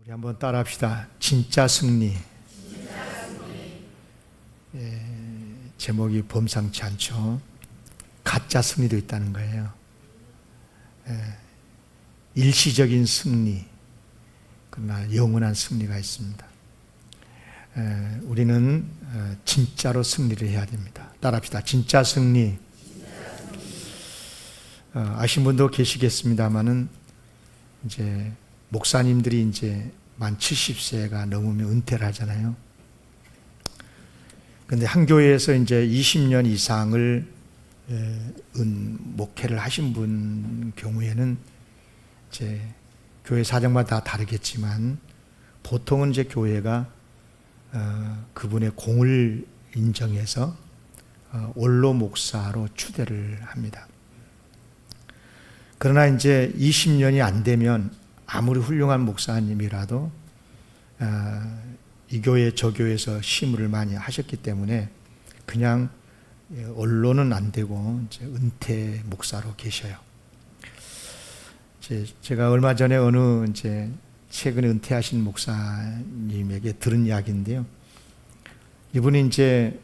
우리 한번 따라합시다. 진짜 승리. 제목이 범상치 않죠. 가짜 승리도 있다는 거예요. 일시적인 승리, 그러나 영원한 승리가 있습니다. 우리는 진짜로 승리를 해야 됩니다. 따라합시다. 진짜 승리. 아신 분도 계시겠습니다만은 이제 목사님들이 이제 만 70세가 넘으면 은퇴를 하잖아요. 근데 한 교회에서 이제 20년 이상을 목회를 하신 분 경우에는 이제 교회 사정마다 다 다르겠지만 보통은 이제 교회가 그분의 공을 인정해서 원로 목사로 추대를 합니다. 그러나 이제 20년이 안 되면 아무리 훌륭한 목사님이라도 이 교회 저 교회에서 심부를 많이 하셨기 때문에 그냥 언론은 안 되고 이제 은퇴 목사로 계셔요. 제가 얼마 전에 어느 이제 최근에 은퇴하신 목사님에게 들은 이야기인데요. 이분이 이제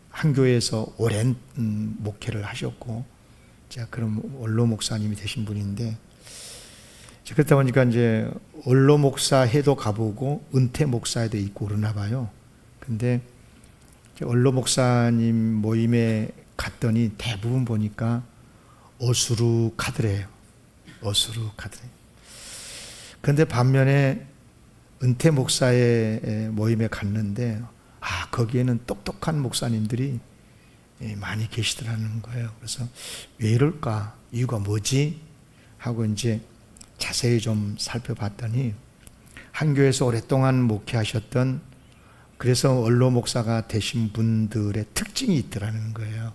한 교회에서 오랜 목회를 하셨고, 자 그럼 원로 목사님이 되신 분인데, 그렇다 보니까 이제 원로 목사 해도 가보고 은퇴 목사에도 있고 그러나 봐요. 근데 원로 목사님 모임에 갔더니 대부분 보니까 어수룩하더래요. 어수룩하더래요. 그런데 반면에 은퇴 목사의 모임에 갔는데 거기에는 똑똑한 목사님들이 많이 계시더라는 거예요. 그래서 왜 이럴까? 이유가 뭐지? 하고 이제 자세히 좀 살펴봤더니 한 교회에서 오랫동안 목회하셨던, 그래서 원로 목사가 되신 분들의 특징이 있더라는 거예요.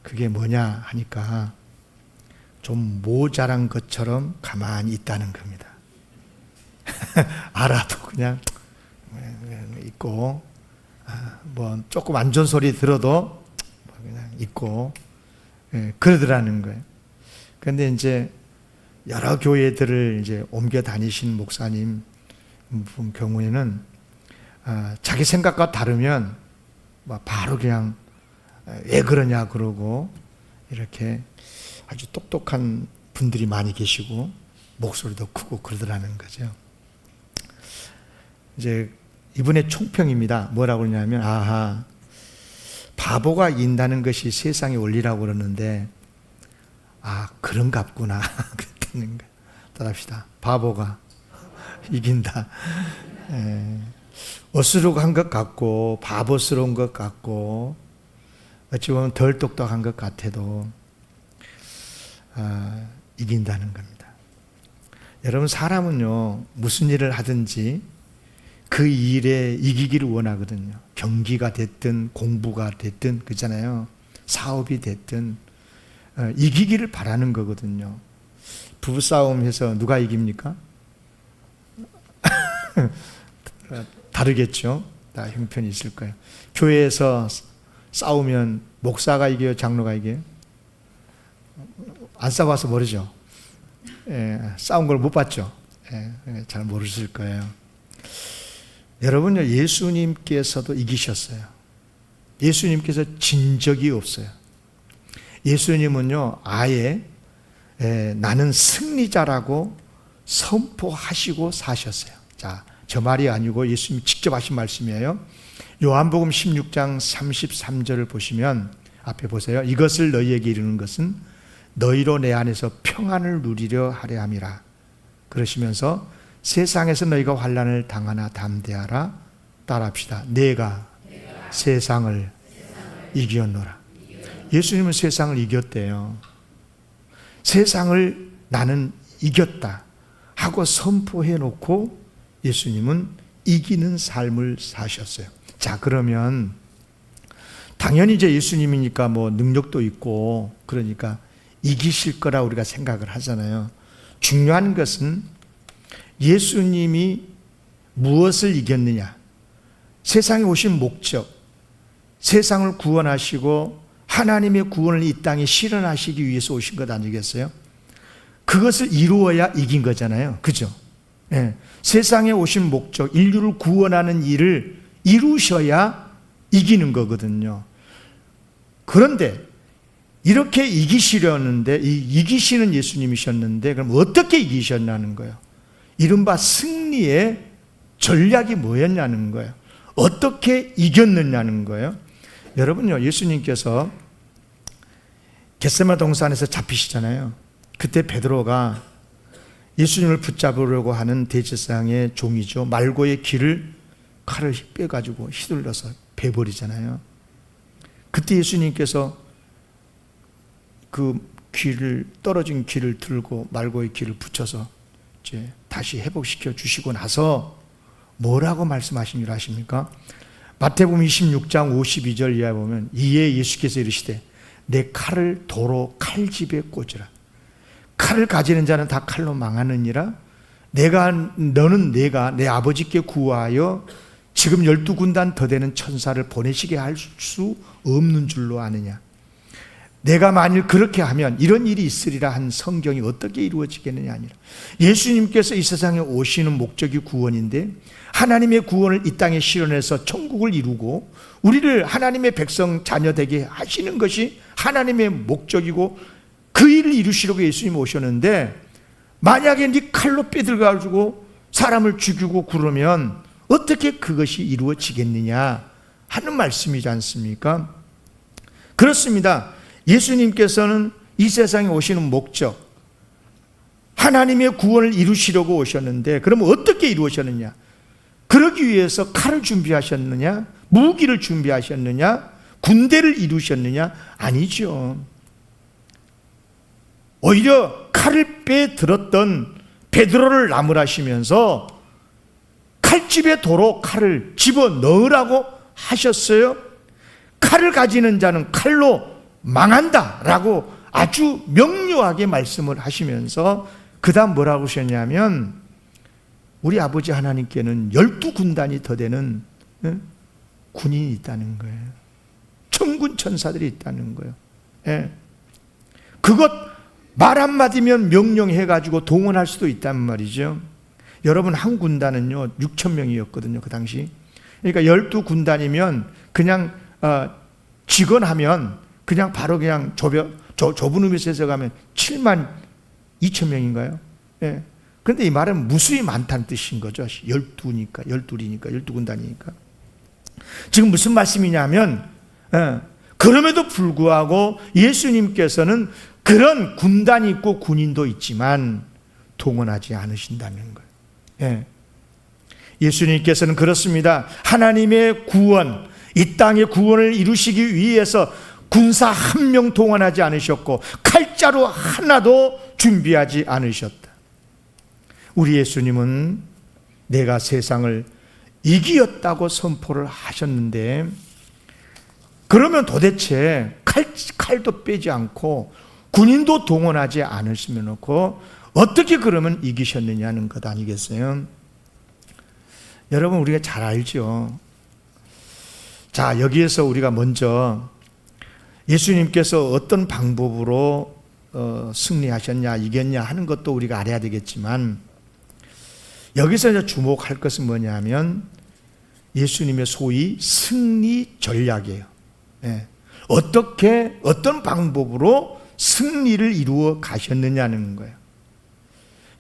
그게 뭐냐 하니까 좀 모자란 것처럼 가만히 있다는 겁니다. 알아도 그냥 있고, 뭐 조금 안 좋은 소리 들어도 그냥 있고, 그러더라는 거예요. 그런데 이제 여러 교회들을 이제 옮겨 다니신 목사님 경우에는 자기 생각과 다르면 바로 그냥 왜 그러냐 그러고, 이렇게 아주 똑똑한 분들이 많이 계시고 목소리도 크고 그러더라는 거죠. 이제 이분의 총평입니다. 뭐라고 그러냐면, 바보가 이긴다는 것이 세상의 원리라고 그러는데 그런갑구나. 그랬다는 거예요. 따라합시다. 바보가 이긴다. 어수룩한 것 같고 바보스러운 것 같고 어찌 보면 덜 똑똑한 것 같아도 이긴다는 겁니다. 여러분, 사람은요 무슨 일을 하든지 그 일에 이기기를 원하거든요. 경기가 됐든 공부가 됐든 그렇잖아요. 사업이 됐든 이기기를 바라는 거거든요. 부부싸움해서 누가 이깁니까? 다르겠죠. 다 형편이 있을 거예요. 교회에서 싸우면 목사가 이겨요? 장로가 이겨요? 안 싸워서 모르죠. 싸운 걸 못 봤죠. 잘 모르실 거예요. 여러분요, 예수님께서도 이기셨어요. 예수님께서 진 적이 없어요. 예수님은요 아예 나는 승리자라고 선포하시고 사셨어요. 자, 저 말이 아니고 예수님이 직접 하신 말씀이에요. 요한복음 16장 33절을 보시면, 앞에 보세요. 이것을 너희에게 이르는 것은 너희로 내 안에서 평안을 누리려 하려 함이라. 그러시면서 세상에서 너희가 환난을 당하나 담대하라. 따라합시다. 내가 세상을 이겼노라. 예수님은 세상을 이겼대요. 세상을 나는 이겼다 하고 선포해 놓고 예수님은 이기는 삶을 사셨어요. 자, 그러면 당연히 이제 예수님이니까 뭐 능력도 있고 그러니까 이기실 거라 우리가 생각을 하잖아요. 중요한 것은 예수님이 무엇을 이겼느냐, 세상에 오신 목적, 세상을 구원하시고 하나님의 구원을 이 땅에 실현하시기 위해서 오신 것 아니겠어요? 그것을 이루어야 이긴 거잖아요. 그죠? 세상에 오신 목적, 인류를 구원하는 일을 이루셔야 이기는 거거든요. 그런데 이렇게 이기시려는데, 이기시는 예수님이셨는데, 그럼 어떻게 이기셨냐는 거예요. 이른바 승리의 전략이 뭐였냐는 거예요. 어떻게 이겼느냐는 거예요. 여러분요, 예수님께서 겟세마 동산에서 잡히시잖아요. 그때 베드로가 예수님을 붙잡으려고 하는 대제사장의 종이죠. 말고의 귀를 칼을 빼가지고 휘둘러서 베버리잖아요. 그때 예수님께서 그 귀를, 떨어진 귀를 들고 말고의 귀를 붙여서 이제 다시 회복시켜 주시고 나서 뭐라고 말씀하신 줄 아십니까? 마태복음 26장 52절 이하에 보면, 이에 예수께서 이르시되 내 칼을 도로 칼집에 꽂으라. 칼을 가지는 자는 다 칼로 망하느니라. 너는 내가 내 아버지께 구하여 지금 12군단 더 되는 천사를 보내시게 할 수 없는 줄로 아느냐. 내가 만일 그렇게 하면 이런 일이 있으리라 한 성경이 어떻게 이루어지겠느냐 아니라. 예수님께서 이 세상에 오시는 목적이 구원인데, 하나님의 구원을 이 땅에 실현해서 천국을 이루고 우리를 하나님의 백성 자녀 되게 하시는 것이 하나님의 목적이고, 그 일을 이루시려고 예수님이 오셨는데, 만약에 네 칼로 빼들어가지고 사람을 죽이고 그러면 어떻게 그것이 이루어지겠느냐 하는 말씀이지 않습니까? 그렇습니다. 예수님께서는 이 세상에 오시는 목적, 하나님의 구원을 이루시려고 오셨는데, 그러면 어떻게 이루어졌느냐? 그러기 위해서 칼을 준비하셨느냐? 무기를 준비하셨느냐? 군대를 이루셨느냐? 아니죠. 오히려 칼을 빼들었던 베드로를 나무라시면서 칼집에 도로 칼을 집어넣으라고 하셨어요. 칼을 가지는 자는 칼로 망한다 라고 아주 명료하게 말씀을 하시면서 그 다음 뭐라고 하셨냐면, 우리 아버지 하나님께는 12군단이 더 되는 군인이 있다는 거예요. 천군 천사들이 있다는 거예요. 그것 말 한마디면 명령해가지고 동원할 수도 있단 말이죠. 여러분, 한 군단은요 6,000명이었거든요 그 당시. 그러니까 12군단이면 그냥 직원하면 그냥 바로 그냥 좁은 의미에서 해석하면 72,000명인가요? 그런데 이 말은 무수히 많다는 뜻인 거죠. 12니까 12군단이니까. 지금 무슨 말씀이냐면, 그럼에도 불구하고 예수님께서는 그런 군단이 있고 군인도 있지만 동원하지 않으신다는 거예요. 예수님께서는 그렇습니다. 하나님의 구원, 이 땅의 구원을 이루시기 위해서 군사 한 명 동원하지 않으셨고 칼자루 하나도 준비하지 않으셨다. 우리 예수님은 내가 세상을 이기었다고 선포를 하셨는데, 그러면 도대체 칼도 빼지 않고 군인도 동원하지 않으시면 놓고 어떻게 그러면 이기셨느냐는 것 아니겠어요? 여러분, 우리가 잘 알죠. 자, 여기에서 우리가 먼저 예수님께서 어떤 방법으로 승리하셨냐, 이겼냐 하는 것도 우리가 알아야 되겠지만, 여기서 이제 주목할 것은 뭐냐면 예수님의 소위 승리 전략이에요. 어떤 방법으로 승리를 이루어 가셨느냐는 거예요.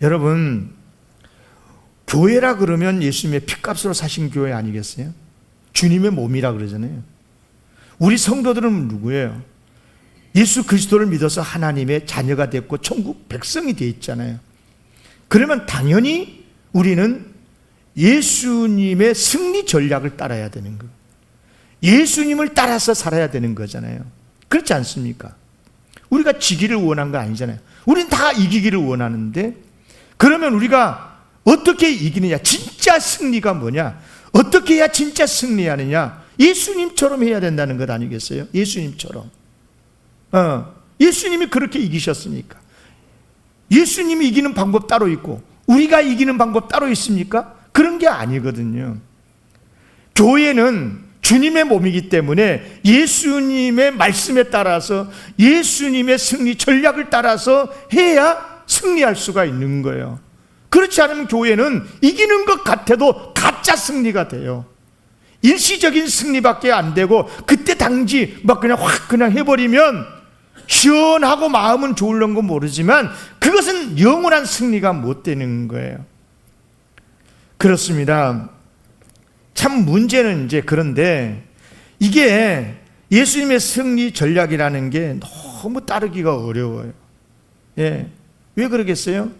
여러분, 교회라 그러면 예수님의 피값으로 사신 교회 아니겠어요? 주님의 몸이라 그러잖아요. 우리 성도들은 누구예요? 예수 그리스도를 믿어서 하나님의 자녀가 됐고 천국 백성이 되어 있잖아요. 그러면 당연히 우리는 예수님의 승리 전략을 따라야 되는 거예요. 예수님을 따라서 살아야 되는 거잖아요. 그렇지 않습니까? 우리가 지기를 원한 거 아니잖아요. 우리는 다 이기기를 원하는데, 그러면 우리가 어떻게 이기느냐? 진짜 승리가 뭐냐? 어떻게 해야 진짜 승리하느냐? 예수님처럼 해야 된다는 것 아니겠어요? 예수님처럼. 예수님이 그렇게 이기셨으니까. 예수님이 이기는 방법 따로 있고 우리가 이기는 방법 따로 있습니까? 그런 게 아니거든요. 교회는 주님의 몸이기 때문에 예수님의 말씀에 따라서, 예수님의 승리 전략을 따라서 해야 승리할 수가 있는 거예요. 그렇지 않으면 교회는 이기는 것 같아도 가짜 승리가 돼요. 일시적인 승리밖에 안 되고, 그때 당시 막 그냥 해버리면 시원하고 마음은 좋을는 건 모르지만 그것은 영원한 승리가 못 되는 거예요. 그렇습니다. 참 문제는 이제 그런데 이게 예수님의 승리 전략이라는 게 너무 따르기가 어려워요. 예. 왜 그러겠어요?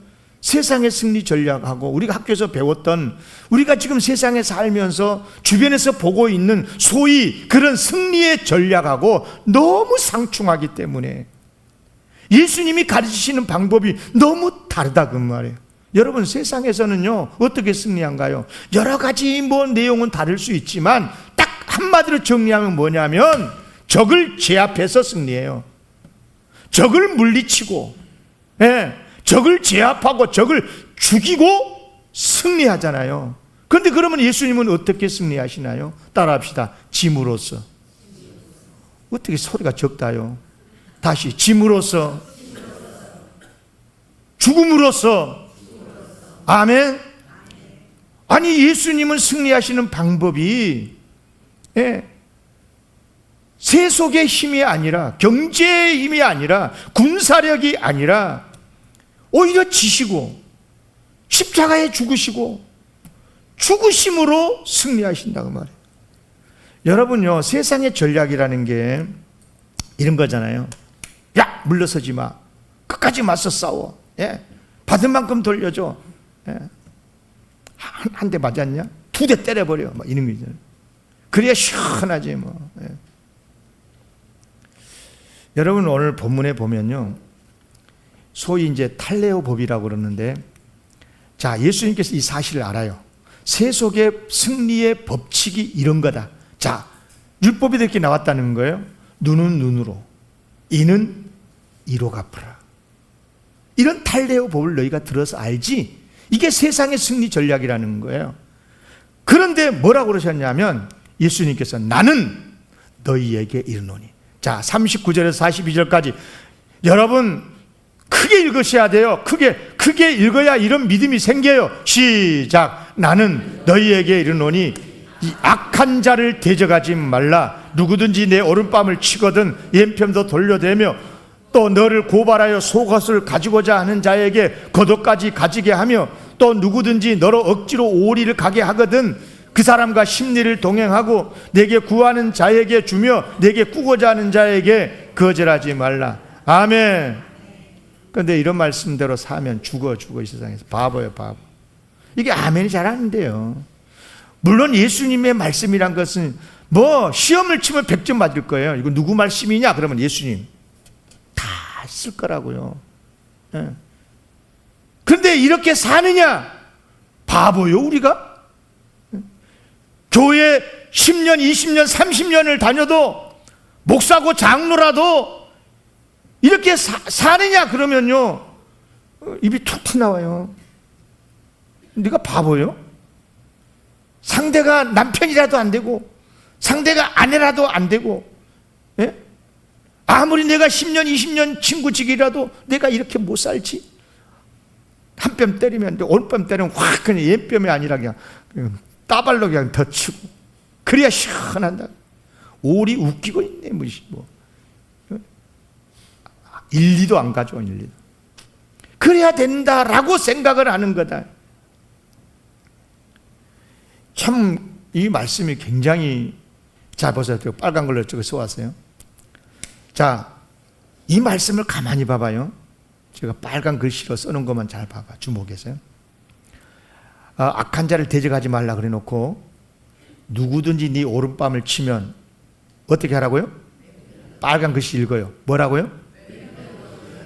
세상의 승리 전략하고 우리가 학교에서 배웠던, 우리가 지금 세상에 살면서 주변에서 보고 있는 소위 그런 승리의 전략하고 너무 상충하기 때문에 예수님이 가르치시는 방법이 너무 다르다 그 말이에요. 여러분, 세상에서는요 어떻게 승리한가요? 여러 가지 내용은 다를 수 있지만 딱 한마디로 정리하면 뭐냐면 적을 제압해서 승리해요. 적을 물리치고, 예, 적을 제압하고 적을 죽이고 승리하잖아요. 그런데 그러면 예수님은 어떻게 승리하시나요? 따라합시다. 짐으로써. 어떻게 소리가 적다요? 다시, 짐으로써, 죽음으로써. 아멘. 아니, 예수님은 승리하시는 방법이, 예, 세속의 힘이 아니라, 경제의 힘이 아니라, 군사력이 아니라 오히려 지시고 십자가에 죽으시고 죽으심으로 승리하신다고 말해요. 여러분요, 세상의 전략이라는 게 이런 거잖아요. 야, 물러서지 마. 끝까지 맞서 싸워. 예. 받은 만큼 돌려줘. 예. 한 대 맞았냐? 2대 때려버려. 막 이런 거 있잖아요. 그래야 시원하지 뭐. 예. 여러분, 오늘 본문에 보면요, 소위 이제 탈레오 법이라고 그러는데, 자, 예수님께서 이 사실을 알아요. 세속의 승리의 법칙이 이런 거다. 자, 율법이 이렇게 나왔다는 거예요. 눈은 눈으로, 이는 이로 갚으라. 이런 탈레오 법을 너희가 들어서 알지? 이게 세상의 승리 전략이라는 거예요. 그런데 뭐라고 그러셨냐면, 예수님께서 나는 너희에게 이르노니. 자, 39절에서 42절까지 여러분 크게 읽으셔야 돼요. 크게 읽어야 이런 믿음이 생겨요. 시작. 나는 너희에게 이르노니 이 악한 자를 대적하지 말라. 누구든지 내 오른뺨을 치거든 왼편도 돌려대며 또 너를 고발하여 속옷을 가지고자 하는 자에게 겉옷까지 가지게 하며 또 누구든지 너로 억지로 오리를 가게 하거든 그 사람과 심리를 동행하고 내게 구하는 자에게 주며 내게 꾸고자 하는 자에게 거절하지 말라. 아멘. 그런데 이런 말씀대로 사면 죽어 이 세상에서. 바보예요, 바보. 이게 아멘이 잘 안 돼요. 물론 예수님의 말씀이란 것은 시험을 치면 100점 맞을 거예요. 이거 누구 말씀이냐? 그러면 예수님 다 쓸 거라고요. 예. 그런데 이렇게 사느냐? 바보요 우리가? 교회 10년, 20년, 30년을 다녀도 목사고 장로라도 이렇게 사느냐 그러면요 입이 툭툭 나와요. 네가 바보요? 상대가 남편이라도 안 되고 상대가 아내라도 안 되고, 예? 아무리 내가 10년 20년 친구지기라도 내가 이렇게 못 살지? 한 뺨 때리면 오른뺨 때리면 확 그냥 옛뺨이 아니라 그냥 따발로 그냥 더 치고 그래야 시원한다. 오리 웃기고 있네 뭐. 일리도 안 가져. 일리도. 그래야 된다라고 생각을 하는 거다. 참 이 말씀이 굉장히, 자 보세요. 빨간 걸로 저거 써왔어요. 자, 이 말씀을 가만히 봐봐요. 제가 빨간 글씨로 써놓은 것만 잘 봐봐. 주목해서요. 악한 자를 대적하지 말라 그래 놓고 누구든지 네 오른뺨을 치면 어떻게 하라고요? 빨간 글씨 읽어요. 뭐라고요?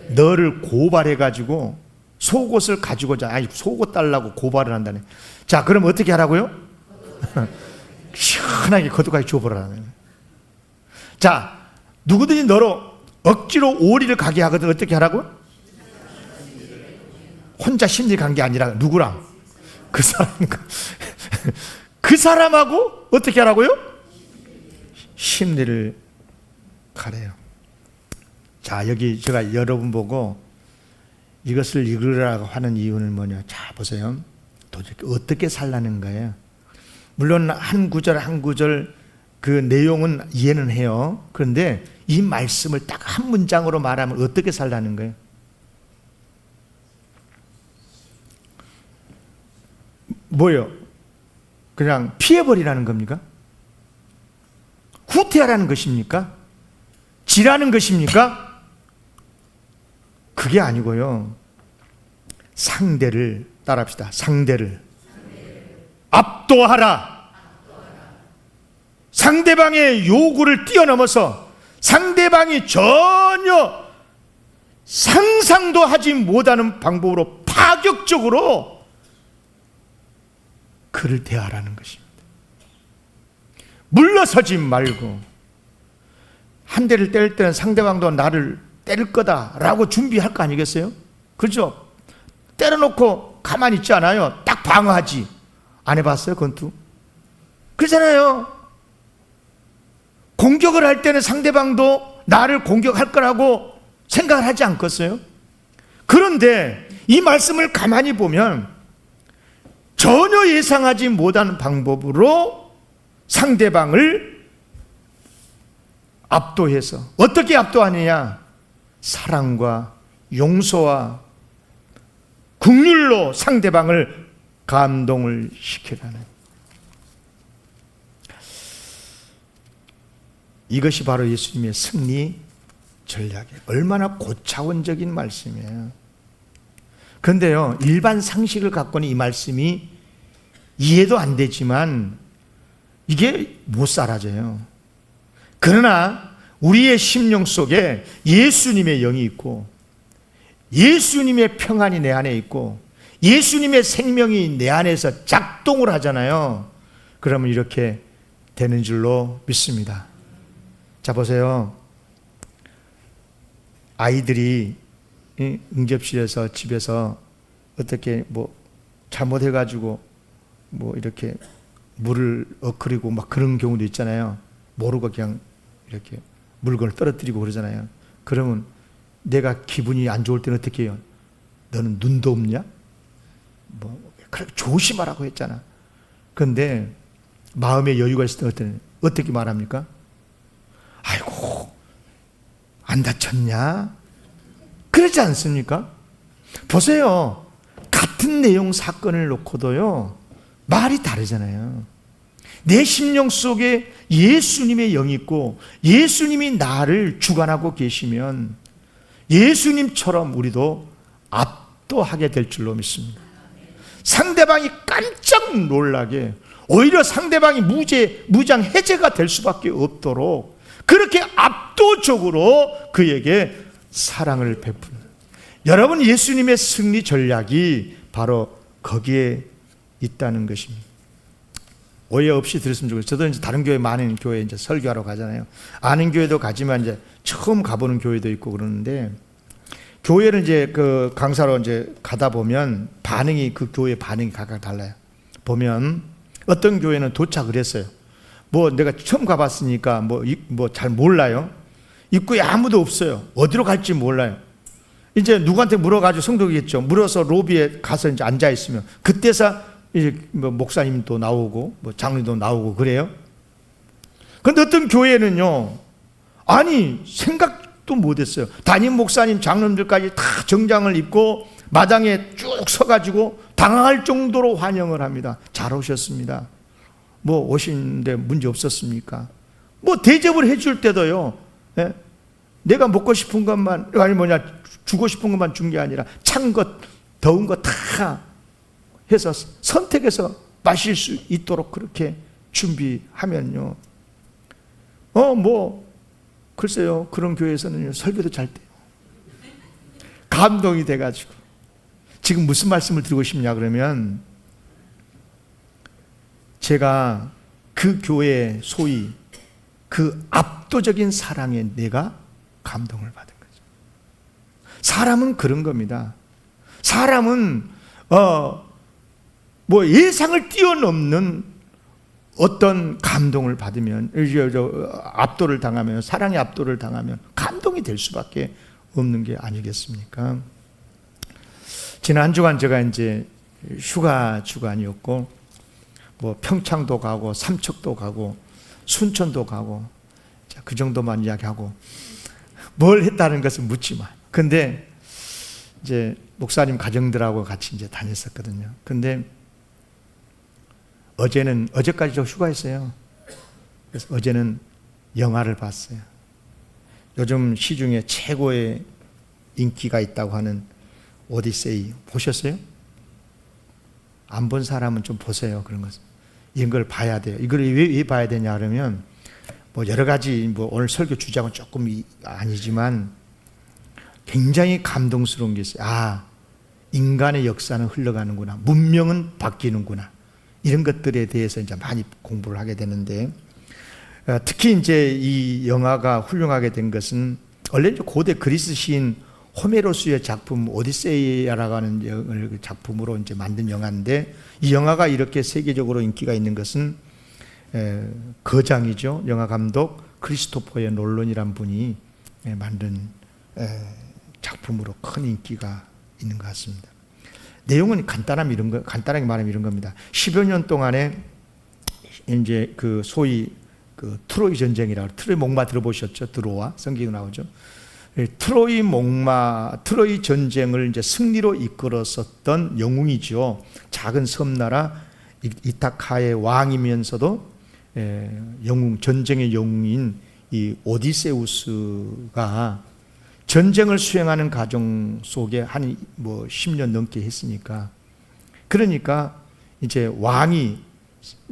너를 고발해가지고 속옷을 가지고자, 아니 속옷 달라고 고발을 한다네. 자, 그럼 어떻게 하라고요? 시원하게 겉옷까지 줘보라는. 자, 누구든지 너로 억지로 오리를 가게 하거든 어떻게 하라고요? 혼자 심리 간 게 아니라 누구랑? 그 사람과 그 사람하고 어떻게 하라고요? 심리를 가래요. 자, 여기 제가 여러분 보고 이것을 읽으라고 하는 이유는 뭐냐? 자, 보세요. 도대체 어떻게 살라는 거예요? 물론 한 구절 한 구절 그 내용은 이해는 해요. 그런데 이 말씀을 딱 한 문장으로 말하면 어떻게 살라는 거예요? 뭐요? 그냥 피해버리라는 겁니까? 후퇴하라는 것입니까? 지라는 것입니까? 그게 아니고요. 상대를 따라합시다. 상대를 압도하라. 상대방의 요구를 뛰어넘어서 상대방이 전혀 상상도 하지 못하는 방법으로 파격적으로 그를 대하라는 것입니다. 물러서지 말고, 한 대를 때릴 때는 상대방도 나를 때릴 거다라고 준비할 거 아니겠어요? 그렇죠? 때려놓고 가만히 있지 않아요. 딱 방어하지. 안 해봤어요, 권투? 그렇잖아요. 공격을 할 때는 상대방도 나를 공격할 거라고 생각을 하지 않겠어요? 그런데 이 말씀을 가만히 보면 전혀 예상하지 못하는 방법으로 상대방을 압도해서, 어떻게 압도하느냐? 사랑과 용서와 긍휼로 상대방을 감동을 시키라는, 이것이 바로 예수님의 승리 전략이에요. 얼마나 고차원적인 말씀이에요. 그런데요, 일반 상식을 갖고는 이 말씀이 이해도 안 되지만 이게 못 사라져요. 그러나 우리의 심령 속에 예수님의 영이 있고, 예수님의 평안이 내 안에 있고, 예수님의 생명이 내 안에서 작동을 하잖아요. 그러면 이렇게 되는 줄로 믿습니다. 자, 보세요. 아이들이 응접실에서 집에서 어떻게 뭐 잘못해가지고 뭐 이렇게 물을 엎그리고 막 그런 경우도 있잖아요. 모르고 그냥 이렇게 물건을 떨어뜨리고 그러잖아요. 그러면 내가 기분이 안 좋을 때는 어떻게 해요? 너는 눈도 없냐? 뭐 그렇게 조심하라고 했잖아. 그런데 마음의 여유가 있을 때 어떻게 말합니까? 아이고, 안 다쳤냐? 그러지 않습니까? 보세요. 같은 내용 사건을 놓고도요, 말이 다르잖아요. 내 심령 속에 예수님의 영이 있고 예수님이 나를 주관하고 계시면 예수님처럼 우리도 압도하게 될 줄로 믿습니다. 상대방이 깜짝 놀라게, 오히려 상대방이 무장 해제가 될 수밖에 없도록 그렇게 압도적으로 그에게 사랑을 베푸는, 여러분, 예수님의 승리 전략이 바로 거기에 있다는 것입니다. 오해 없이 들었으면 좋겠어요. 저도 이제 다른 교회, 많은 교회 이제 설교하러 가잖아요. 아는 교회도 가지만 이제 처음 가보는 교회도 있고 그러는데, 교회를 이제 그 강사로 이제 가다 보면 반응이, 그 교회 반응이 각각 달라요. 보면 어떤 교회는 도착을 했어요. 뭐 내가 처음 가봤으니까 뭐 잘 몰라요. 입구에 아무도 없어요. 어디로 갈지 몰라요. 이제 누구한테 물어가지고, 성도겠죠. 물어서 로비에 가서 이제 앉아 있으면 그때서 이제 뭐 목사님도 나오고 뭐 장로도 나오고 그래요. 그런데 어떤 교회는요, 아니 생각도 못했어요. 담임 목사님, 장로님들까지 다 정장을 입고 마당에 쭉 서가지고 당황할 정도로 환영을 합니다. 잘 오셨습니다. 뭐 오시는데 문제 없었습니까? 뭐 대접을 해줄 때도요, 예? 내가 먹고 싶은 것만, 아니 뭐냐, 주고 싶은 것만 준 게 아니라 찬 것, 더운 것 다 해서 선택해서 마실 수 있도록 그렇게 준비하면요, 뭐 글쎄요, 그런 교회에서는 설교도 잘 돼요. 감동이 돼가지고. 지금 무슨 말씀을 드리고 싶냐 그러면, 제가 그 교회에 소위 그 압도적인 사랑에 내가 감동을 받은 거죠. 사람은 그런 겁니다. 사람은 뭐 예상을 뛰어넘는 어떤 감동을 받으면, 압도를 당하면, 사랑의 압도를 당하면 감동이 될 수밖에 없는 게 아니겠습니까? 지난 한 주간 제가 이제 휴가 주간이었고, 뭐 평창도 가고, 삼척도 가고, 순천도 가고, 자, 그 정도만 이야기하고, 뭘 했다는 것을 묻지 마. 근데 이제 목사님 가정들하고 같이 이제 다녔었거든요. 근데 어제까지 저 휴가했어요. 그래서 어제는 영화를 봤어요. 요즘 시중에 최고의 인기가 있다고 하는 오디세이 보셨어요? 안 본 사람은 좀 보세요. 그런 것을. 이런 걸 봐야 돼요. 이걸 왜 봐야 되냐 그러면 뭐 여러 가지 뭐 오늘 설교 주장은 조금 아니지만 굉장히 감동스러운 게 있어요. 아, 인간의 역사는 흘러가는구나. 문명은 바뀌는구나. 이런 것들에 대해서 이제 많이 공부를 하게 되는데, 특히 이제 이 영화가 훌륭하게 된 것은 원래 이제 고대 그리스 시인 호메로스의 작품 오디세이아라고 하는 작품으로 이제 만든 영화인데, 이 영화가 이렇게 세계적으로 인기가 있는 것은 거장이죠. 영화 감독 크리스토퍼의 놀런이란 분이 만든 작품으로 큰 인기가 있는 것 같습니다. 내용은 간단하게 말하면 이런 겁니다. 10여 년 동안에 이제 그 소위 그 트로이 전쟁이라고, 트로이 목마 들어보셨죠? 드로아 성경에 나오죠. 트로이 전쟁을 이제 승리로 이끌었었던 영웅이죠. 작은 섬나라 이타카의 왕이면서도 전쟁의 영웅인 이 오디세우스가 전쟁을 수행하는 과정 속에 한 10년 넘게 했으니까, 그러니까 이제 왕이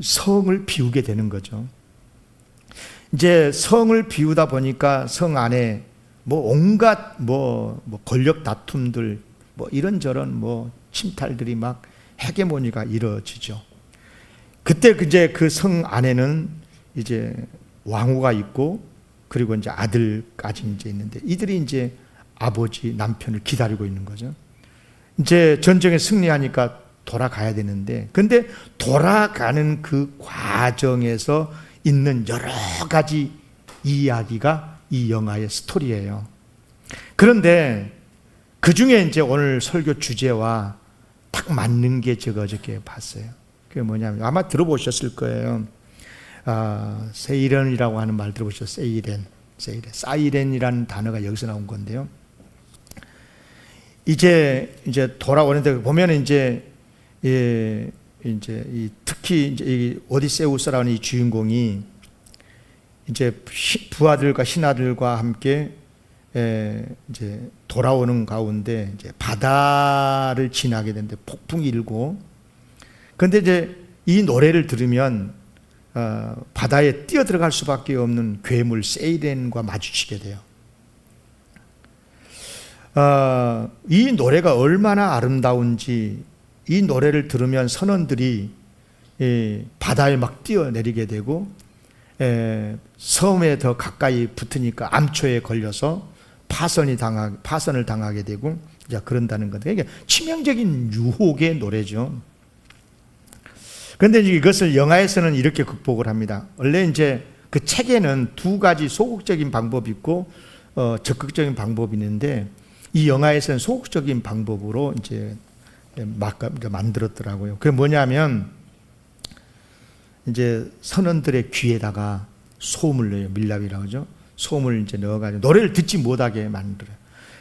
성을 비우게 되는 거죠. 이제 성을 비우다 보니까 성 안에 온갖 권력 다툼들, 이런저런 침탈들이 막 헤게모니가 이루어지죠. 그때 이제 그 성 안에는 이제 왕후가 있고, 그리고 이제 아들까지 이제 있는데, 이들이 이제 아버지, 남편을 기다리고 있는 거죠. 이제 전쟁에 승리하니까 돌아가야 되는데, 근데 돌아가는 그 과정에서 있는 여러 가지 이야기가 이 영화의 스토리예요. 그런데 그 중에 이제 오늘 설교 주제와 딱 맞는 게 제가 어저께 봤어요. 그게 뭐냐면 아마 들어보셨을 거예요. 세이렌이라고 하는 말 들어보셨어요? 사이렌이라는 단어가 여기서 나온 건데요. 이제 돌아오는데 보면 특히 이제 이 오디세우스라는 이 주인공이 이제 부하들과 신하들과 함께 이제 돌아오는 가운데 이제 바다를 지나게 되는데 폭풍이 일고, 그런데 이제 이 노래를 들으면 바다에 뛰어 들어갈 수밖에 없는 괴물 세이렌과 마주치게 돼요. 이 노래가 얼마나 아름다운지, 이 노래를 들으면 선원들이 바다에 막 뛰어내리게 되고, 섬에 더 가까이 붙으니까 암초에 걸려서 파선을 당하게 되고, 그런다는 건데, 이게 치명적인 유혹의 노래죠. 그런데 이것을 영화에서는 이렇게 극복을 합니다. 원래 이제 그 책에는 두 가지 소극적인 방법이 있고 적극적인 방법이 있는데, 이 영화에서는 소극적인 방법으로 이제 만들었더라고요. 그게 뭐냐면 이제 선원들의 귀에다가 소음을 넣어요. 밀랍이라고 하죠. 소음을 이제 넣어가지고 노래를 듣지 못하게 만들어요.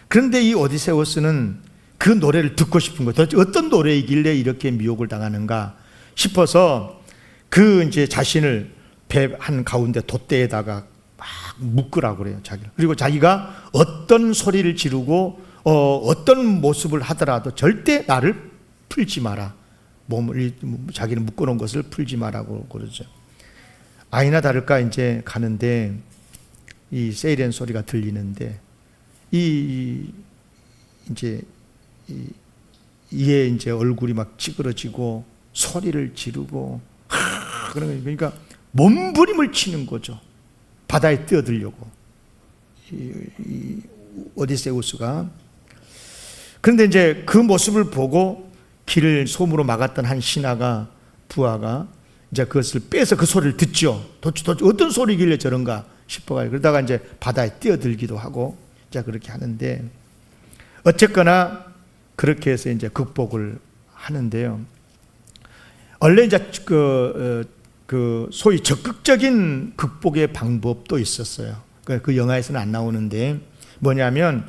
그런데 이 오디세우스는 그 노래를 듣고 싶은 거예요. 도대체 어떤 노래이길래 이렇게 미혹을 당하는가 싶어서 그 이제 자신을 배 한 가운데 돛대에다가 막 묶으라고 그래요. 그리고 자기가 어떤 소리를 지르고 어떤 모습을 하더라도 절대 나를 풀지 마라. 자기는 묶어놓은 것을 풀지 마라고 그러죠. 아니나 다를까 이제 가는데 이 세이렌 소리가 들리는데 이에 이제 얼굴이 막 찌그러지고 소리를 지르고 그러니까 몸부림을 치는 거죠. 바다에 뛰어들려고 이 오디세우스가. 그런데 이제 그 모습을 보고 길을 솜으로 막았던 한 부하가 이제 그것을 빼서 그 소리를 듣죠. 도대체 어떤 소리길래 저런가 싶어가지고 그러다가 이제 바다에 뛰어들기도 하고 이제 그렇게 하는데, 어쨌거나 그렇게 해서 이제 극복을 하는데요. 원래 이제 소위 적극적인 극복의 방법도 있었어요. 그 영화에서는 안 나오는데 뭐냐면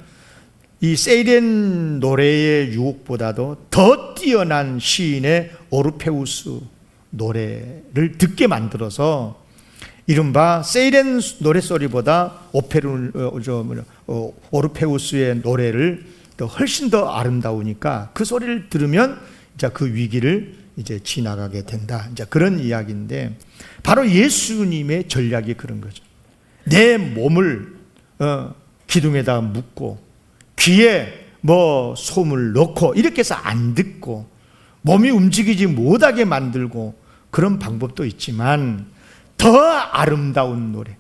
이 세이렌 노래의 유혹보다도 더 뛰어난 시인의 오르페우스 노래를 듣게 만들어서 이른바 세이렌 노래소리보다 오르페우스의 노래를 더 훨씬 더 아름다우니까 그 소리를 들으면 이제 그 위기를 이제 지나가게 된다. 이제 그런 이야기인데 바로 예수님의 전략이 그런 거죠. 내 몸을 기둥에다가 묶고 귀에 솜을 넣고 이렇게 해서 안 듣고 몸이 움직이지 못하게 만들고 그런 방법도 있지만 더 아름다운 노래,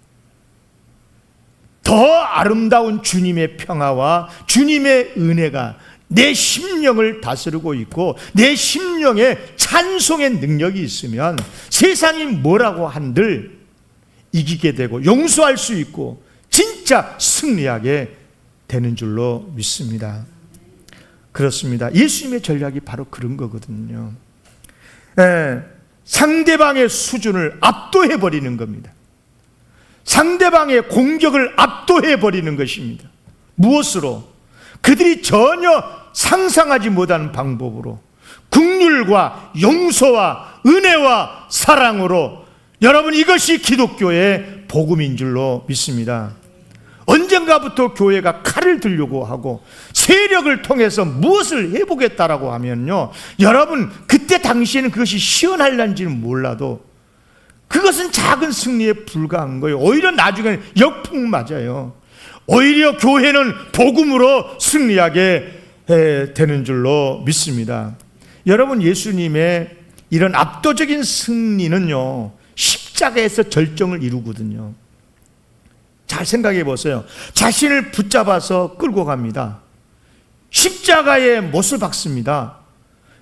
더 아름다운 주님의 평화와 주님의 은혜가 내 심령을 다스리고 있고 내 심령에 찬송의 능력이 있으면 세상이 뭐라고 한들 이기게 되고 용서할 수 있고 진짜 승리하게 되는 줄로 믿습니다. 그렇습니다. 예수님의 전략이 바로 그런 거거든요. 상대방의 수준을 압도해버리는 겁니다. 상대방의 공격을 압도해버리는 것입니다. 무엇으로? 그들이 전혀 상상하지 못하는 방법으로 긍휼과 용서와 은혜와 사랑으로. 여러분, 이것이 기독교의 복음인 줄로 믿습니다. 언젠가부터 교회가 칼을 들려고 하고 세력을 통해서 무엇을 해보겠다라고 하면요, 여러분 그때 당시에는 그것이 시원할런지는 몰라도 그것은 작은 승리에 불과한 거예요. 오히려 나중에는 역풍 맞아요. 오히려 교회는 복음으로 승리하게 되는 줄로 믿습니다. 여러분, 예수님의 이런 압도적인 승리는요, 십자가에서 절정을 이루거든요. 잘 생각해 보세요. 자신을 붙잡아서 끌고 갑니다. 십자가에 못을 박습니다.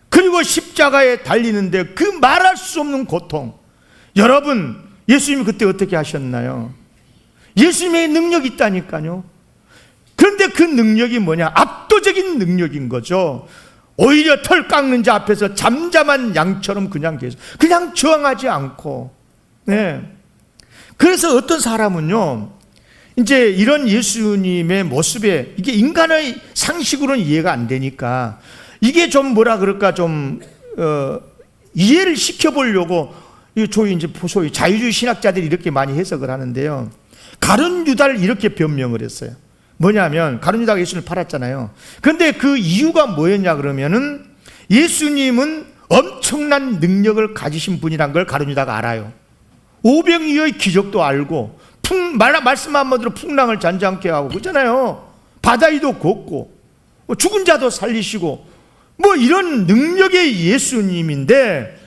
그리고 십자가에 달리는데 그 말할 수 없는 고통. 여러분, 예수님이 그때 어떻게 하셨나요? 예수님의 능력이 있다니까요. 그런데 그 능력이 뭐냐? 압도적인 능력인 거죠. 오히려 털 깎는 자 앞에서 잠잠한 양처럼 그냥 저항하지 않고. 네. 그래서 어떤 사람은요, 이제 이런 예수님의 모습에 이게 인간의 상식으로는 이해가 안 되니까 이게 좀 이해를 시켜보려고 소위 자유주의 신학자들이 이렇게 많이 해석을 하는데요. 가룟 유다를 이렇게 변명을 했어요. 뭐냐면 가룟 유다가 예수님을 팔았잖아요. 그런데 그 이유가 뭐였냐 그러면은 예수님은 엄청난 능력을 가지신 분이란 걸 가룟 유다가 알아요. 오병이어의 기적도 알고 말씀 한마디로 풍랑을 잔잔케 하고 그러잖아요. 바다 위도 걷고 죽은 자도 살리시고 이런 능력의 예수님인데,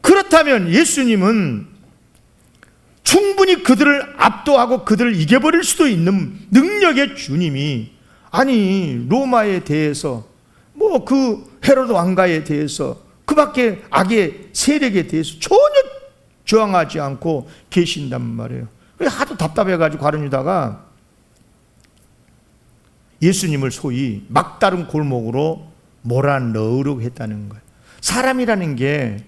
그렇다면 예수님은 충분히 그들을 압도하고 그들을 이겨버릴 수도 있는 능력의 주님이, 아니 로마에 대해서 그 헤로드 왕가에 대해서 그 밖에 악의 세력에 대해서 전혀 저항하지 않고 계신단 말이에요. 하도 답답해가지고 가룟 유다가 예수님을 소위 막다른 골목으로 몰아넣으려고 했다는 거예요. 사람이라는 게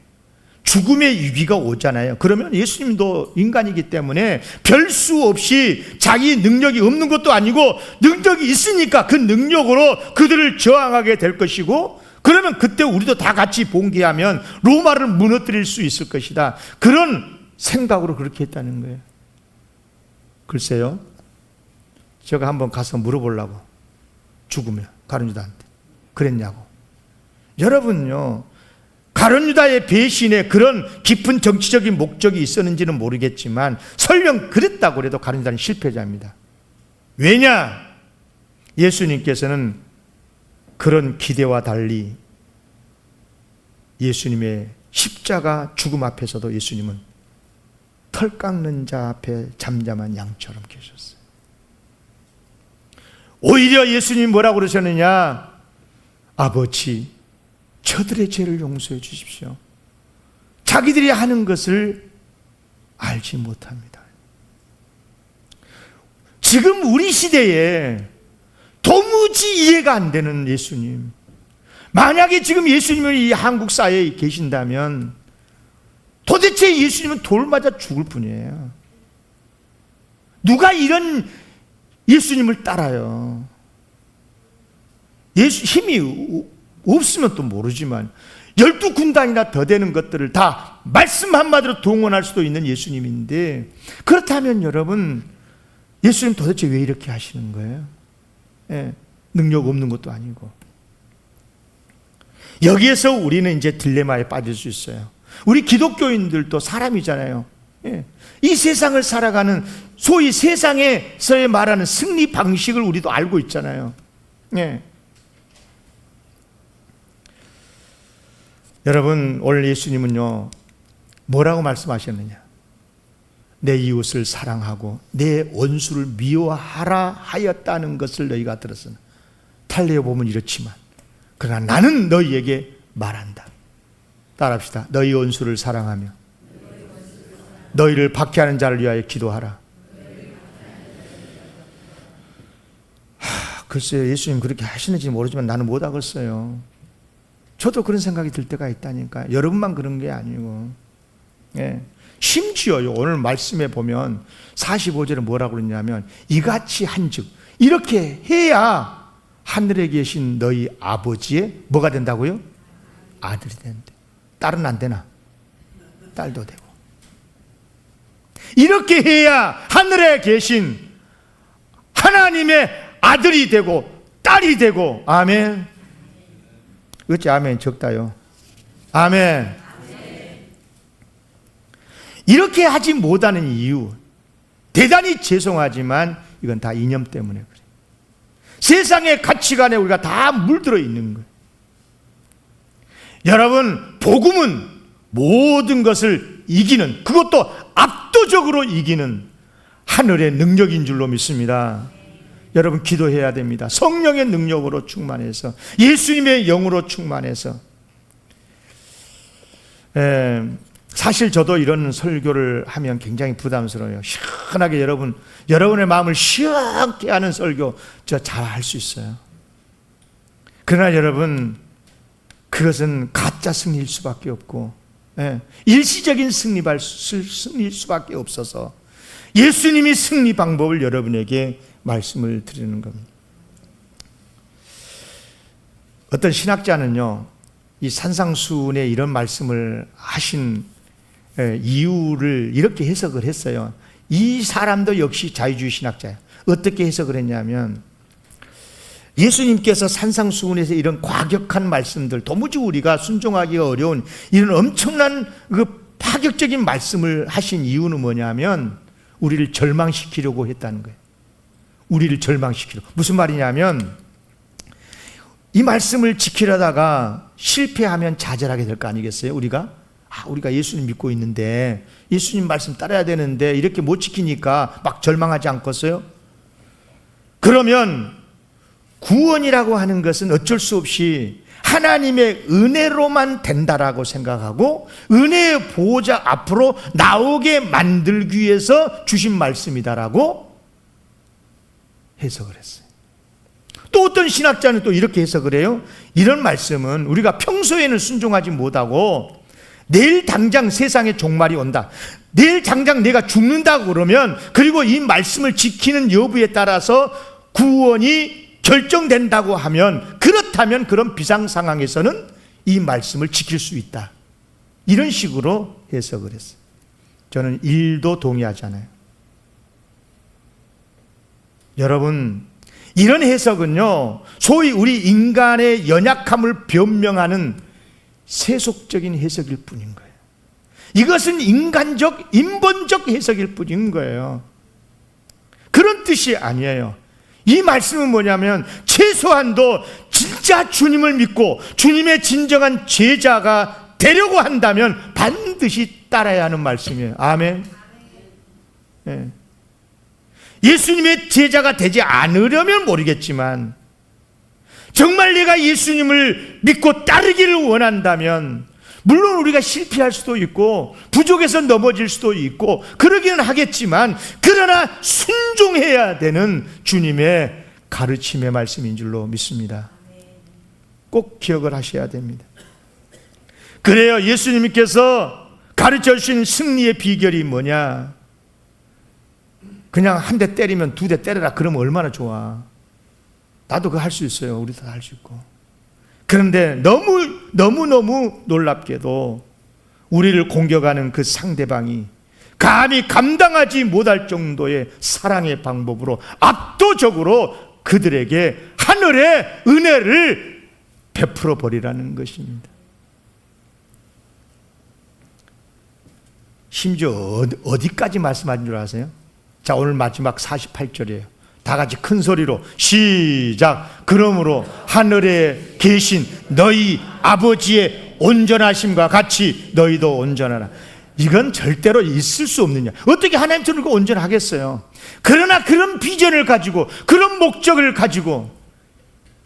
죽음의 위기가 오잖아요. 그러면 예수님도 인간이기 때문에 별 수 없이 자기 능력이 없는 것도 아니고 능력이 있으니까 그 능력으로 그들을 저항하게 될 것이고, 그러면 그때 우리도 다 같이 봉기하면 로마를 무너뜨릴 수 있을 것이다. 그런 생각으로 그렇게 했다는 거예요. 글쎄요, 제가 한번 가서 물어보려고, 죽으면 가룟 유다한테 그랬냐고. 여러분요, 가룟 유다의 배신에 그런 깊은 정치적인 목적이 있었는지는 모르겠지만 설령 그랬다고 해도 가룟 유다는 실패자입니다. 왜냐? 예수님께서는 그런 기대와 달리 예수님의 십자가 죽음 앞에서도 예수님은 털 깎는 자 앞에 잠잠한 양처럼 계셨어요. 오히려 예수님이 뭐라고 그러셨느냐? 아버지, 저들의 죄를 용서해 주십시오. 자기들이 하는 것을 알지 못합니다. 지금 우리 시대에 도무지 이해가 안 되는 예수님, 만약에 지금 예수님이 이 한국 사회에 계신다면 도대체 예수님은 돌 맞아 죽을 뿐이에요. 누가 이런 예수님을 따라요? 힘이 없으면 또 모르지만 12군단이나 더 되는 것들을 다 말씀 한마디로 동원할 수도 있는 예수님인데, 그렇다면 여러분, 예수님 도대체 왜 이렇게 하시는 거예요? 예, 능력 없는 것도 아니고. 여기에서 우리는 이제 딜레마에 빠질 수 있어요. 우리 기독교인들도 사람이잖아요. 예, 이 세상을 살아가는 소위 세상에서의 말하는 승리 방식을 우리도 알고 있잖아요. 예. 여러분, 오늘 예수님은요, 뭐라고 말씀하셨느냐? 내 이웃을 사랑하고 내 원수를 미워하라 하였다는 것을 너희가 들었으나 탈레어 보면 이렇지만 그러나 나는 너희에게 말한다. 따라합시다. 너희 원수를 사랑하며 너희를 박해하는 자를 위하여 기도하라. 글쎄요, 예수님 그렇게 하시는지 모르지만 나는 못하겠어요. 저도 그런 생각이 들 때가 있다니까요. 여러분만 그런 게 아니고. 예. 심지어요, 오늘 말씀에 보면 45절에 뭐라고 그러냐면 이같이 한즉 이렇게 해야 하늘에 계신 너희 아버지의 뭐가 된다고요? 아들이 된대. 딸은 안 되나? 딸도 되고. 이렇게 해야 하늘에 계신 하나님의 아들이 되고 딸이 되고. 아멘. 어찌 아멘 적다요? 아멘. 이렇게 하지 못하는 이유, 대단히 죄송하지만 이건 다 이념 때문에 그래요. 세상의 가치관에 우리가 다 물들어 있는 거예요. 여러분, 복음은 모든 것을 이기는, 그것도 압도적으로 이기는 하늘의 능력인 줄로 믿습니다. 여러분, 기도해야 됩니다. 성령의 능력으로 충만해서, 예수님의 영으로 충만해서. 사실 저도 이런 설교를 하면 굉장히 부담스러워요. 시원하게 여러분의 마음을 시원하게 하는 설교 저 잘 할 수 있어요. 그러나 여러분, 그것은 가짜 승리일 수밖에 없고, 일시적인 승리일 수밖에 없어서 예수님이 승리 방법을 여러분에게 말씀을 드리는 겁니다. 어떤 신학자는요, 이 산상수훈에 이런 말씀을 하신 이유를 이렇게 해석을 했어요. 이 사람도 역시 자유주의 신학자예요. 어떻게 해석을 했냐면, 예수님께서 산상수훈에서 이런 과격한 말씀들, 도무지 우리가 순종하기가 어려운 이런 엄청난 그 파격적인 말씀을 하신 이유는 뭐냐면 우리를 절망시키려고 했다는 거예요. 우리를 절망시키려고. 무슨 말이냐면, 이 말씀을 지키려다가 실패하면 좌절하게 될 거 아니겠어요? 우리가 예수님 믿고 있는데, 예수님 말씀 따라야 되는데 이렇게 못 지키니까 막 절망하지 않겠어요? 그러면 구원이라고 하는 것은 어쩔 수 없이 하나님의 은혜로만 된다라고 생각하고 은혜의 보호자 앞으로 나오게 만들기 위해서 주신 말씀이다라고 해석을 했어요. 또 어떤 신학자는 또 이렇게 해석을 해요. 이런 말씀은 우리가 평소에는 순종하지 못하고 내일 당장 세상에 종말이 온다, 내일 당장 내가 죽는다고 그러면, 그리고 이 말씀을 지키는 여부에 따라서 구원이 결정된다고 하면, 그렇다면 그런 비상 상황에서는 이 말씀을 지킬 수 있다, 이런 식으로 해석을 했어요. 저는 1도 동의하지 않아요. 여러분, 이런 해석은요, 소위 우리 인간의 연약함을 변명하는 세속적인 해석일 뿐인 거예요. 이것은 인간적, 인본적 해석일 뿐인 거예요. 그런 뜻이 아니에요. 이 말씀은 뭐냐면, 최소한도 진짜 주님을 믿고 주님의 진정한 제자가 되려고 한다면 반드시 따라야 하는 말씀이에요. 아멘. 네. 예수님의 제자가 되지 않으려면 모르겠지만, 정말 내가 예수님을 믿고 따르기를 원한다면, 물론 우리가 실패할 수도 있고 부족해서 넘어질 수도 있고 그러기는 하겠지만, 그러나 순종해야 되는 주님의 가르침의 말씀인 줄로 믿습니다. 꼭 기억을 하셔야 됩니다. 그래요. 예수님께서 가르쳐 주신 승리의 비결이 뭐냐? 그냥 한 대 때리면 두 대 때려라. 그러면 얼마나 좋아. 나도 그거 할 수 있어요. 우리도 다 할 수 있고. 그런데 너무너무 놀랍게도 우리를 공격하는 그 상대방이 감히 감당하지 못할 정도의 사랑의 방법으로 압도적으로 그들에게 하늘의 은혜를 베풀어 버리라는 것입니다. 심지어 어디까지 말씀하신 줄 아세요? 자, 오늘 마지막 48절이에요. 다 같이 큰 소리로 시작. 그러므로 하늘에 계신 너희 아버지의 온전하심과 같이 너희도 온전하라. 이건 절대로 있을 수 없느냐. 어떻게 하나님처럼 온전하겠어요? 그러나 그런 비전을 가지고, 그런 목적을 가지고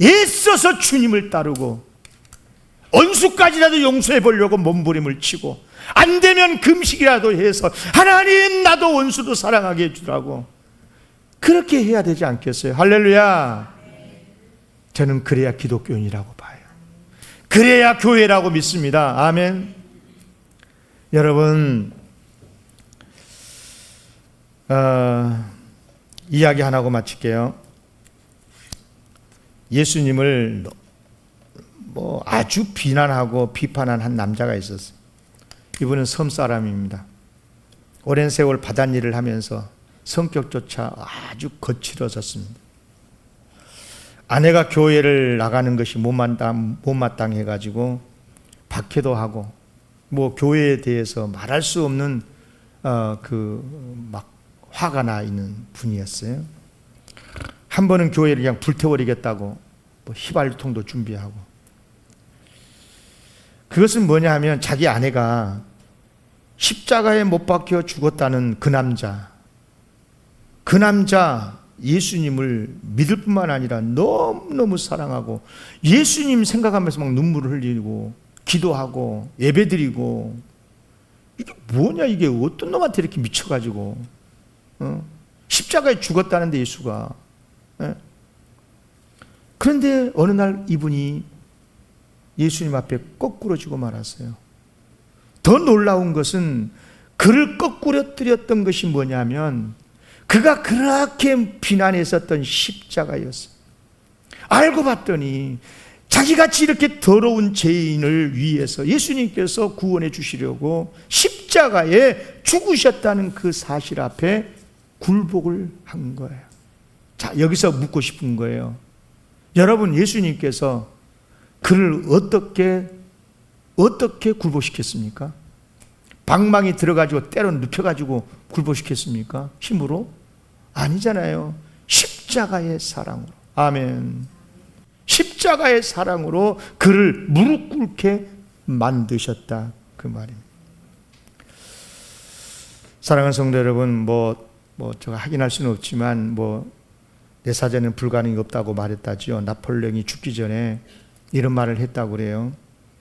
애써서 주님을 따르고 언수까지라도 용서해 보려고 몸부림을 치고, 안 되면 금식이라도 해서 하나님 나도 원수도 사랑하게 해주라고 그렇게 해야 되지 않겠어요? 할렐루야. 저는 그래야 기독교인이라고 봐요. 그래야 교회라고 믿습니다. 아멘. 여러분, 이야기 하나 하고 마칠게요. 예수님을 아주 비난하고 비판한 한 남자가 있었어요. 이분은 섬 사람입니다. 오랜 세월 바닷일을 하면서 성격조차 아주 거칠어졌습니다. 아내가 교회를 나가는 것이 못마땅해가지고 박해도 하고, 교회에 대해서 말할 수 없는 막 화가 나 있는 분이었어요. 한 번은 교회를 그냥 불태워버리겠다고 휘발유통도 준비하고. 그것은 뭐냐 하면 자기 아내가 십자가에 못 박혀 죽었다는 그 남자 예수님을 믿을 뿐만 아니라 너무너무 사랑하고 예수님 생각하면서 막 눈물을 흘리고 기도하고 예배드리고, 이게 뭐냐, 이게 어떤 놈한테 이렇게 미쳐가지고 십자가에 죽었다는데 예수가. 그런데 어느 날 이분이 예수님 앞에 거꾸러지고 말았어요. 더 놀라운 것은 그를 거꾸러뜨렸던 것이 뭐냐면 그가 그렇게 비난했었던 십자가였어요. 알고 봤더니 자기같이 이렇게 더러운 죄인을 위해서 예수님께서 구원해 주시려고 십자가에 죽으셨다는 그 사실 앞에 굴복을 한 거예요. 자, 여기서 묻고 싶은 거예요. 여러분, 예수님께서 그를 어떻게 굴복시켰습니까? 방망이 들어가지고 때로 눕혀가지고 굴복시켰습니까? 힘으로? 아니잖아요. 십자가의 사랑으로. 아멘. 십자가의 사랑으로 그를 무릎 꿇게 만드셨다, 그 말입니다. 사랑하는 성도 여러분, 제가 확인할 수는 없지만 내 사전에는 불가능이 없다고 말했다지요. 나폴레옹이 죽기 전에 이런 말을 했다고 그래요.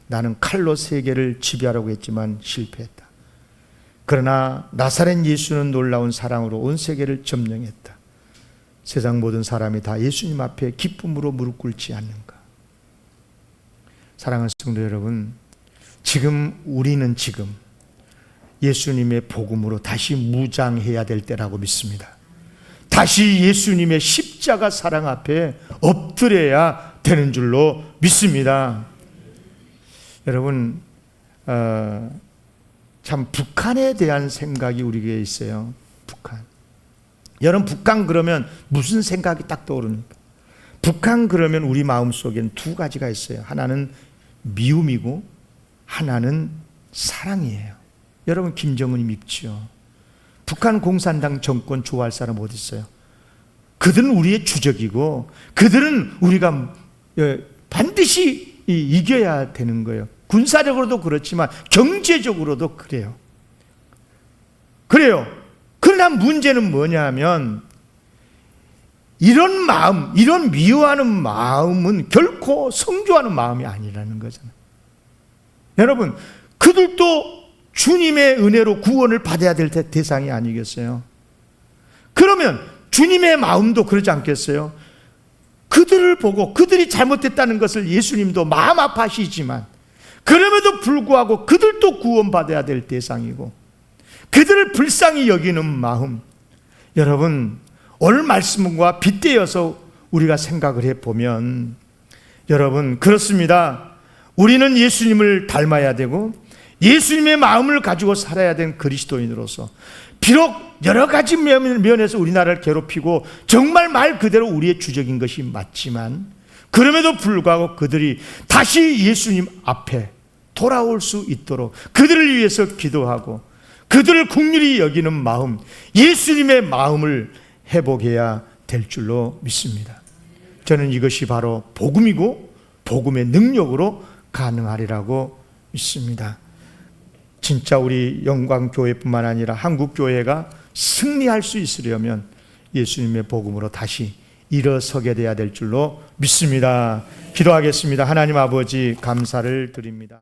나는 칼로 세계를 지배하려고 했지만 실패했다. 그러나 나사렛 예수는 놀라운 사랑으로 온 세계를 점령했다. 세상 모든 사람이 다 예수님 앞에 기쁨으로 무릎 꿇지 않는가. 사랑하는 성도 여러분, 우리는 지금 예수님의 복음으로 다시 무장해야 될 때라고 믿습니다. 다시 예수님의 십자가 사랑 앞에 엎드려야 되는 줄로 믿습니다. 여러분, 참 북한에 대한 생각이 우리에게 있어요. 북한. 여러분, 북한 그러면 무슨 생각이 딱 떠오릅니까? 북한 그러면 우리 마음속에는 두 가지가 있어요. 하나는 미움이고 하나는 사랑이에요. 여러분, 김정은이 밉지요. 북한 공산당 정권 좋아할 사람 어디 있어요? 그들은 우리의 주적이고 그들은 우리가 반드시 이겨야 되는 거예요. 군사력으로도 그렇지만 경제적으로도 그래요. 그러나 문제는 뭐냐 하면 이런 마음, 이런 미워하는 마음은 결코 성교하는 마음이 아니라는 거잖아요. 여러분, 그들도 주님의 은혜로 구원을 받아야 될 대상이 아니겠어요? 그러면 주님의 마음도 그러지 않겠어요? 그 그들을 보고 그들이 잘못했다는 것을 예수님도 마음 아파하시지만 그럼에도 불구하고 그들도 구원받아야 될 대상이고 그들을 불쌍히 여기는 마음, 여러분 오늘 말씀과 빗대어서 우리가 생각을 해보면 여러분 그렇습니다. 우리는 예수님을 닮아야 되고 예수님의 마음을 가지고 살아야 되는 그리스도인으로서 비록 여러 가지 면에서 우리나라를 괴롭히고 정말 말 그대로 우리의 주적인 것이 맞지만 그럼에도 불구하고 그들이 다시 예수님 앞에 돌아올 수 있도록 그들을 위해서 기도하고 그들을 긍휼히 여기는 마음, 예수님의 마음을 회복해야 될 줄로 믿습니다. 저는 이것이 바로 복음이고 복음의 능력으로 가능하리라고 믿습니다. 진짜 우리 영광교회뿐만 아니라 한국교회가 승리할 수 있으려면 예수님의 복음으로 다시 일어서게 돼야 될 줄로 믿습니다. 기도하겠습니다. 하나님 아버지 감사를 드립니다.